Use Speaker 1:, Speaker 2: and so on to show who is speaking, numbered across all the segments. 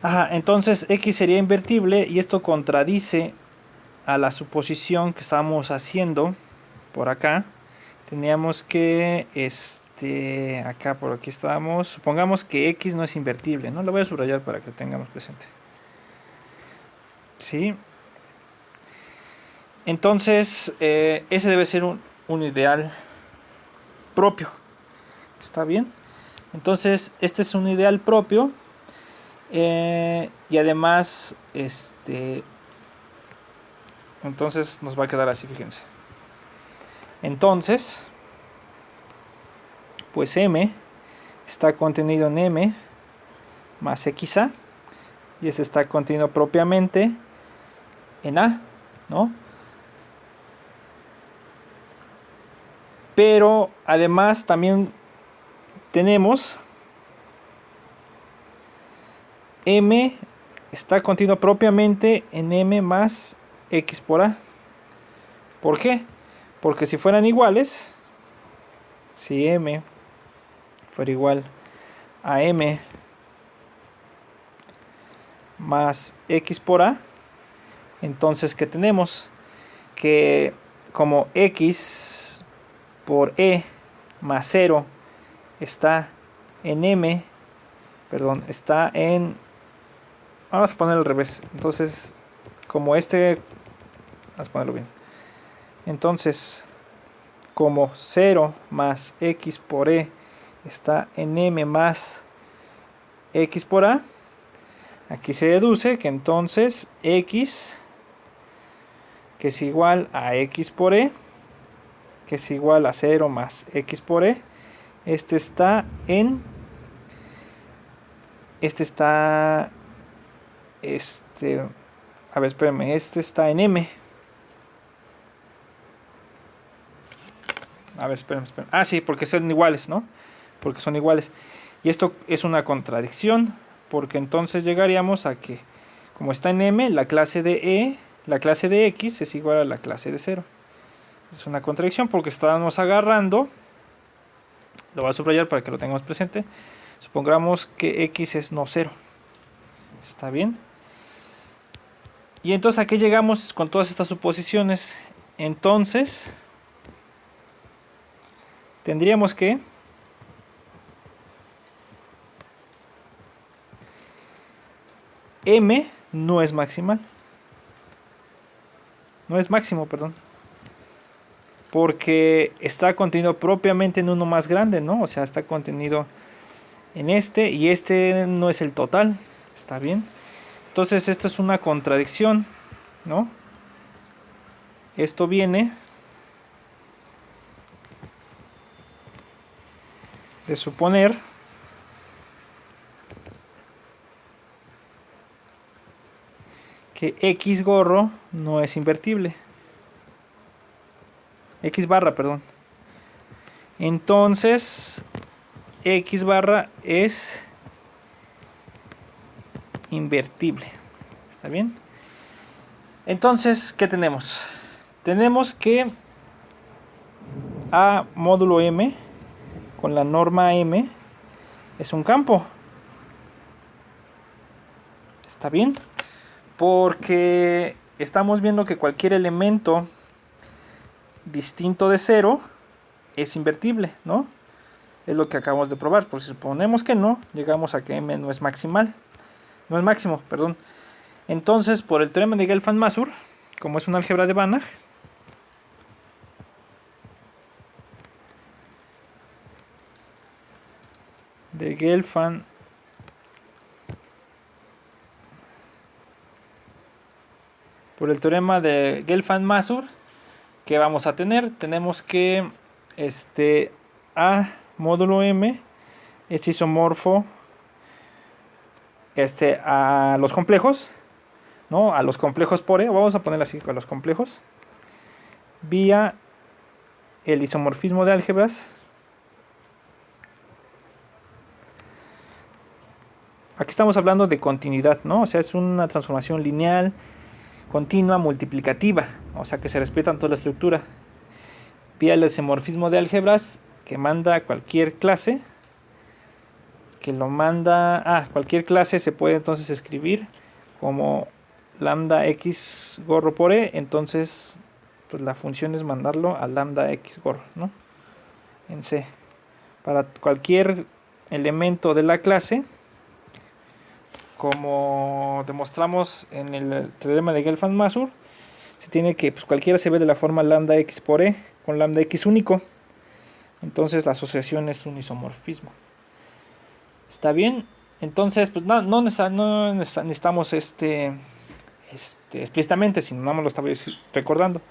Speaker 1: Ajá, entonces X sería invertible y esto contradice a la suposición que estábamos haciendo por acá. Teníamos que, acá por aquí estábamos, supongamos que X no es invertible, ¿no? Lo voy a subrayar para que tengamos presente. ¿Sí? Entonces, ese debe ser un ideal propio. ¿Está bien? Entonces, este es un ideal propio. Y además, entonces nos va a quedar así, fíjense. Entonces, pues M está contenido en M más XA. Y este está contenido propiamente en A, ¿no? Pero además también tenemos M está contenido propiamente en M más X por A. ¿Por qué? Porque si fueran iguales, si M fuera igual a M más X por A, entonces ¿qué tenemos? Que como X por E más 0 está en M, perdón, está en... Vamos a ponerlo al revés. Entonces, como vamos a ponerlo bien. Entonces, como 0 más X por E está en M más X por A, aquí se deduce que entonces X, que es igual a X por E, que es igual a 0 más X por E, está en... A ver, espérenme, está en M. A ver, espérenme. Ah, sí, porque son iguales, ¿no? Porque son iguales. Y esto es una contradicción, porque entonces llegaríamos a que, como está en M, la clase de X es igual a la clase de 0. Es una contradicción porque estábamos agarrando, lo voy a subrayar para que lo tengamos presente, supongamos que X es no 0. ¿Está bien? Y entonces aquí llegamos con todas estas suposiciones. Entonces, tendríamos que M no es maximal. No es máximo, perdón. Porque está contenido propiamente en uno más grande, ¿no? O sea, está contenido en este y este no es el total. ¿Está bien? Entonces, esta es una contradicción, ¿no? Esto viene de suponer que X gorro no es invertible. X barra, perdón. Entonces, X barra es invertible. ¿Está bien? Entonces, ¿qué tenemos? Tenemos que A módulo M con la norma M es un campo. ¿Está bien? Porque estamos viendo que cualquier elemento distinto de 0 es invertible, ¿no? Es lo que acabamos de probar. Por si suponemos que no, llegamos a que M no es maximal. No es máximo, perdón. Entonces, por el teorema de Gelfand-Mazur, como es un álgebra de Banach, de Gelfand por el teorema de Gelfand-Mazur, ¿qué vamos a tener? Tenemos que A módulo M es isomorfo a los complejos, ¿no? A los complejos por E, vamos a ponerlo así, con los complejos, vía el isomorfismo de álgebras. Aquí estamos hablando de continuidad, ¿no? O sea, es una transformación lineal, continua, multiplicativa, o sea, que se respetan toda la estructura. Vía el isomorfismo de álgebras que manda cualquier clase que lo manda, cualquier clase se puede entonces escribir como lambda x gorro por e, entonces pues la función es mandarlo a lambda x gorro, ¿no? En C. Para cualquier elemento de la clase, como demostramos en el teorema de Gelfand-Mazur, se tiene que, pues cualquiera se ve de la forma lambda x por e con lambda x único, entonces la asociación es un isomorfismo. ¿Está bien? Entonces, pues no necesitamos explícitamente, sino nada más lo estaba recordando.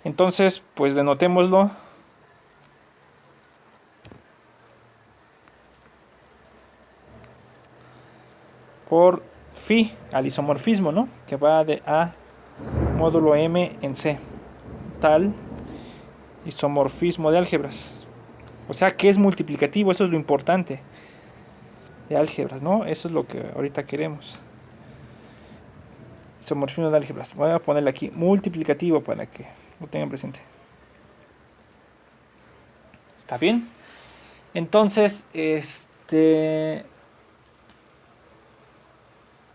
Speaker 1: Entonces, pues denotémoslo por phi al isomorfismo, ¿no? Que va de A módulo M en C. Tal isomorfismo de álgebras. O sea que es multiplicativo, eso es lo importante de álgebras, ¿no? Eso es lo que ahorita queremos. Isomorfismo de álgebras. Voy a ponerle aquí multiplicativo para que lo tengan presente. ¿Está bien? Entonces,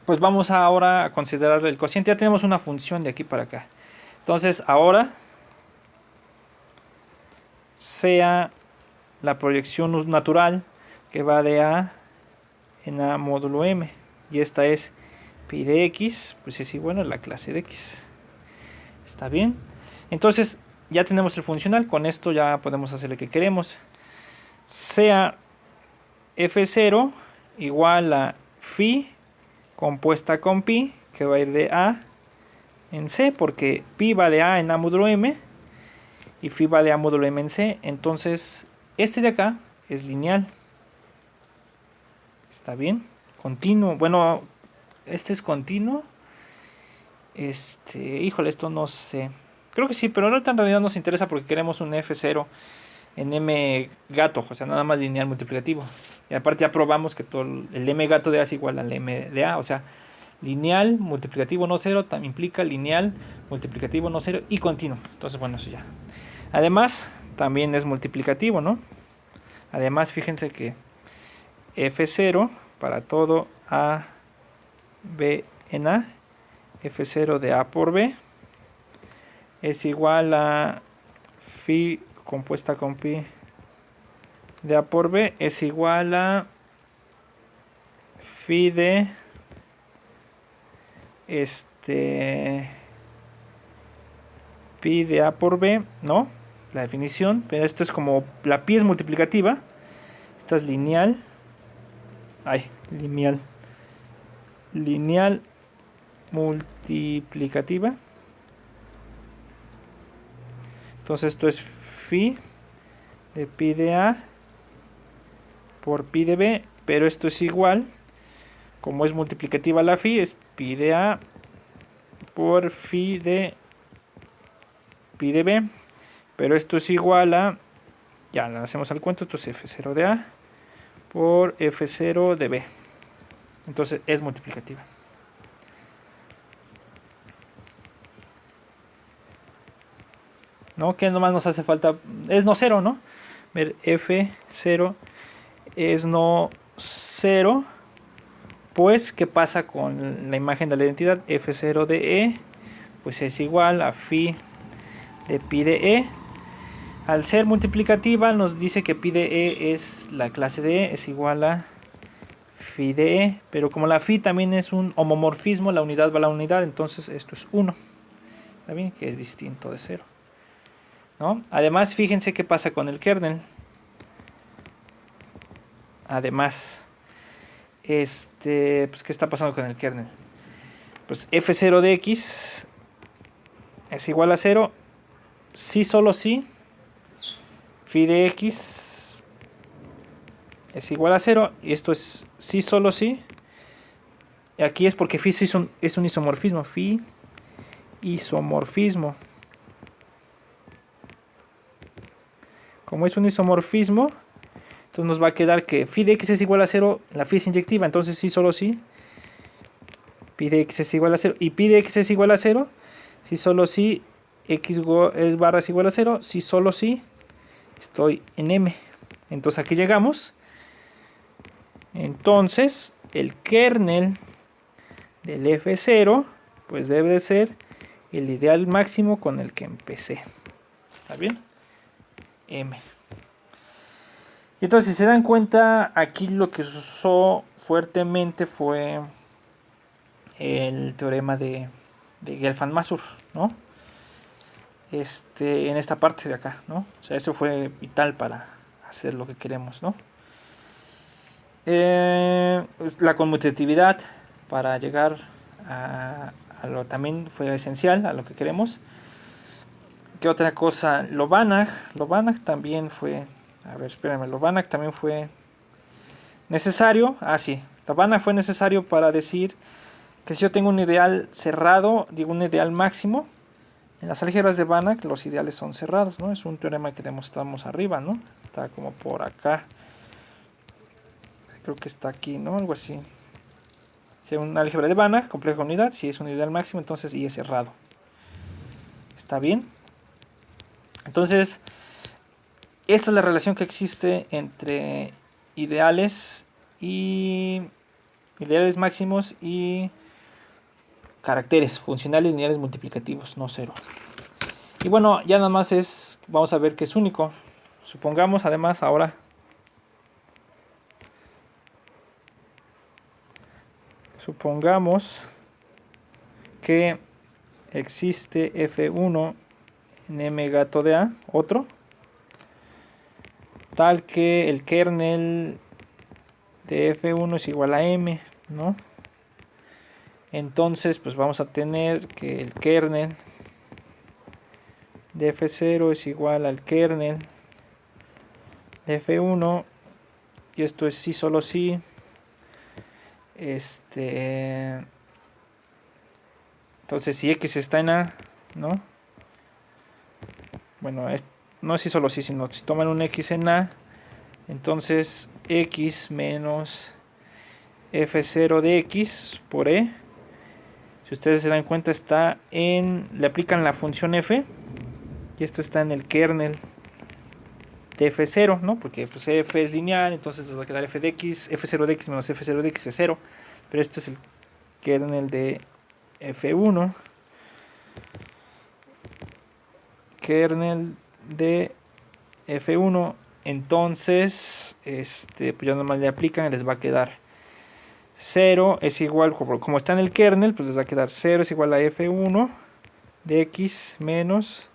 Speaker 1: pues vamos ahora a considerar el cociente. Ya tenemos una función de aquí para acá. Entonces, ahora sea la proyección natural que va de A en A módulo M. Y esta es pi de x, pues es igual a la clase de x. ¿Está bien? Entonces, ya tenemos el funcional. Con esto ya podemos hacer lo que queremos. Sea f0 igual a phi compuesta con pi, que va a ir de A en C, porque pi va de A en A módulo M y phi va de A módulo M en C. Entonces, este de acá es lineal. ¿Está bien? Continuo. Bueno, este es continuo. Híjole, esto no sé. Creo que sí, pero ahorita en realidad nos interesa porque queremos un F0 en M gato, o sea, nada más lineal multiplicativo. Y aparte ya probamos que todo el M gato de A es igual al M de A, o sea, lineal multiplicativo no cero también implica lineal multiplicativo no cero y continuo. Entonces, bueno, eso ya. Además, también es multiplicativo, ¿no? Además, fíjense que F0 para todo A, B en A, F0 de A por B es igual a phi compuesta con pi de A por B es igual a phi de pi de A por B, ¿no? La definición, pero esto es como la pi es multiplicativa, esta es lineal, lineal multiplicativa. Entonces esto es phi de pi de A por pi de B, pero esto es igual, como es multiplicativa la phi, es pi de A por phi de B, pero esto es igual a, ya le hacemos al cuento, esto es F0 de A por F0 de B. Entonces es multiplicativa. ¿No? ¿Qué nomás nos hace falta? Es no cero, ¿no? Ver, F0 es no cero. Pues, ¿qué pasa con la imagen de la identidad? F0 de E, pues es igual a phi de pi de E. Al ser multiplicativa nos dice que pi de E es la clase de E, es igual a phi de E. Pero como la phi también es un homomorfismo, la unidad va a la unidad, entonces esto es 1. ¿Está bien? Que es distinto de 0. ¿No? Además, fíjense qué pasa con el kernel. Además, pues, ¿qué está pasando con el kernel? Pues F0 de X es igual a 0, si solo si phi de X es igual a 0, y esto es si solo si. Y aquí es porque phi es un isomorfismo, phi isomorfismo. Como es un isomorfismo, entonces nos va a quedar que phi de x es igual a 0, la phi es inyectiva, entonces sí, solo sí. Pi de x es igual a 0 y pi de x es igual a 0, si solo si x barra es igual a 0, si solo si estoy en m. Entonces aquí llegamos. Entonces, el kernel del F0 pues debe de ser el ideal máximo con el que empecé. ¿Está bien? M. Y entonces, si se dan cuenta, aquí lo que se usó fuertemente fue el teorema de Gelfand-Mazur, ¿no? En esta parte de acá, ¿no? O sea, eso fue vital para hacer lo que queremos, ¿no? La conmutatividad para llegar a lo también fue esencial, a lo que queremos. ¿Qué otra cosa? Lo Banach también fue, a ver, espérame, lo Banach también fue necesario. Sí, lo Banach fue necesario para decir que si yo tengo un ideal cerrado, digo un ideal máximo, en las álgebras de Banach los ideales son cerrados, ¿no? Es un teorema que demostramos arriba, ¿no? Está como por acá. Creo que está aquí, ¿no? Algo así. Si es una álgebra de Banach, compleja unidad, si es un ideal máximo, entonces I es cerrado. ¿Está bien? Entonces, esta es la relación que existe entre ideales máximos y caracteres funcionales lineales multiplicativos, no cero. Y bueno, ya nada más vamos a ver que es único. Supongamos además ahora que existe F1 en M gato de A, otro, tal que el kernel de F1 es igual a M, ¿no? Entonces, pues vamos a tener que el kernel de F0 es igual al kernel de F1, y esto es sí, solo sí. Entonces, si X está en A, ¿no? Bueno, no es sí, solo sí, sino si toman un X en A, entonces X menos F0 de X por E, si ustedes se dan cuenta, le aplican la función F, y esto está en el kernel de F0, ¿no? Porque pues, F es lineal, entonces nos va a quedar F de X, F0 de X menos F0 de X es 0, pero esto es el kernel de F1, kernel de F1, entonces pues ya nomás le aplican y les va a quedar 0 es igual, como está en el kernel, pues les va a quedar 0 es igual a F1 de X menos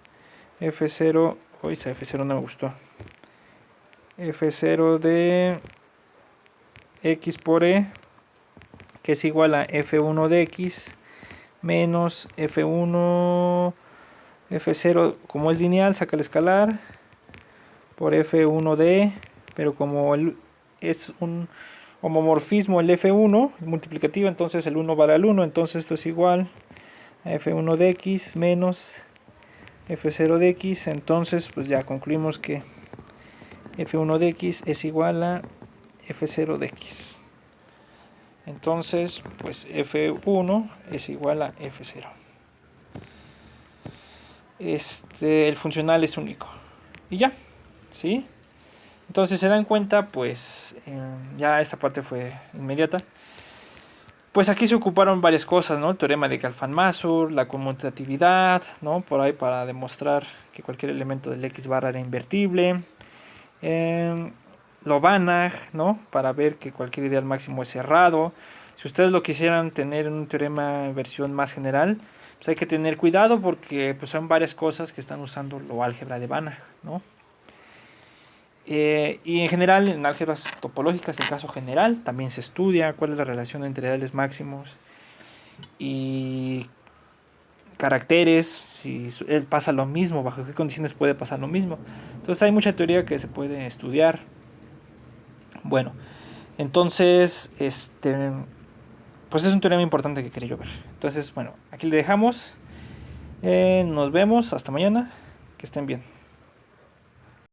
Speaker 1: F0, uy, esa F0 no me gustó, F0 de X por E, que es igual a F1 de X menos F1, F0, como es lineal, saca el escalar, por F1 de E, pero como es un homomorfismo el F1, es multiplicativo, entonces el 1 vale al 1, entonces esto es igual a F1 de X menos F0 de X, entonces pues ya concluimos que F1 de X es igual a F0 de X. Entonces, pues F1 es igual a F0. El funcional es único. Y ya, ¿sí? Entonces se dan cuenta, pues ya esta parte fue inmediata. Pues aquí se ocuparon varias cosas, ¿no? El teorema de Gelfand-Mazur, la conmutatividad, ¿no? Por ahí para demostrar que cualquier elemento del X barra era invertible. Lo Banach, ¿no? Para ver que cualquier ideal máximo es cerrado. Si ustedes lo quisieran tener en un teorema en versión más general, pues hay que tener cuidado porque pues, son varias cosas que están usando lo álgebra de Banach, ¿no? Y en general, en álgebras topológicas, en caso general, también se estudia cuál es la relación entre ideales máximos y caracteres, si pasa lo mismo, bajo qué condiciones puede pasar lo mismo. Entonces hay mucha teoría que se puede estudiar. Bueno, entonces, pues es un teorema importante que quería yo ver. Entonces, bueno, aquí le dejamos. Nos vemos, hasta mañana, que estén bien.